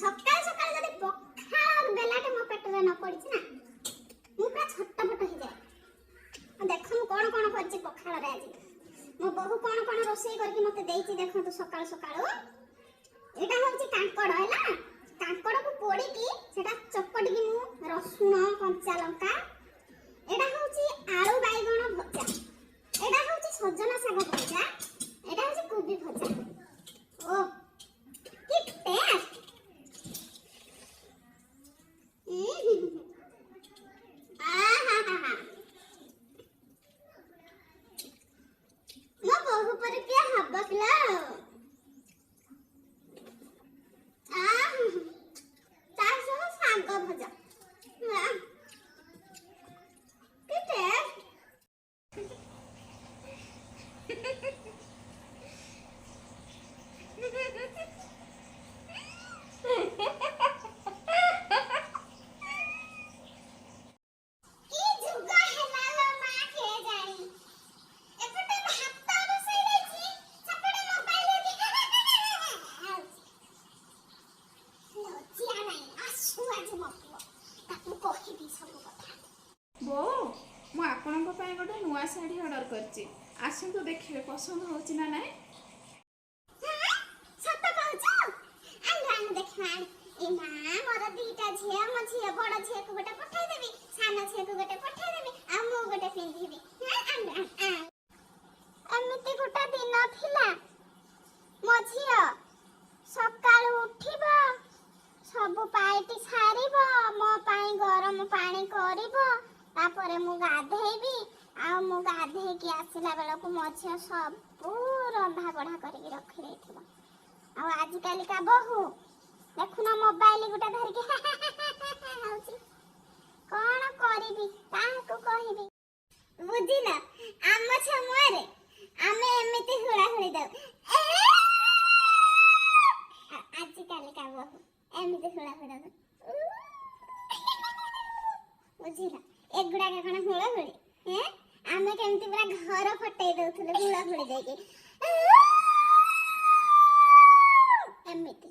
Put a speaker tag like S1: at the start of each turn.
S1: सकाळ सकाळ जदी पखाळ बेलाटे मो पेटरे न पड़िछ ना मु पूरा छटपट हो जाए। देखो मु कोन कोन करछि पखाळ रे आज मो बहु कोन कोन रोसई करके मते देइछि देखो तो सकाळ सकाळ एटा होछि कांकड़ हैला कांकड़ को पोड़ी की सेटा चपटी की मु रसुण कंचा लंका एटा होछि आलू बाइगण भजा एटा होछि सजना साग भजा एटा होछि कोबी भजा ओ की टेस्ट मो बहु पर के हब्बा पिला
S2: बो मु आपनक पय गोटे नुआ साड़ी ऑर्डर करछि आसंतु देखिबे पसंद होछि ना नाही
S1: सत कहू आन देखा ए मां मोर दीटा झिया म झिया बड़ झिया को गोटे पठाई देबी साना झिया को गोटे पठाई देबी आ मो गोटे पिंधिबी आन एमिति गोटा दिन थिला म झिया सकाळ उठिबो सब पाइटी सारिबो मो पाई गरम पानी करिबो तापरे मु गाधेबी आ मु गाधे की आसिला बेला को मझिया सब रंधा बढा करके रखि देथिबो आ आज काली का बहु देखुना मोबाइल गुटा धर के हउची कोन करिबी काहको कहिबी बुझिला आम छमरे आमे एमिति हुड़ा हुड़ी दउ आज काली का बहु एमिति हुड़ा हुड़ा दउ बुझिला एगुडा के कोन हुड़ा हुड़ी हैं आमे केमति पूरा घर फटै दउथले हुड़ा हुड़ी देके एमिति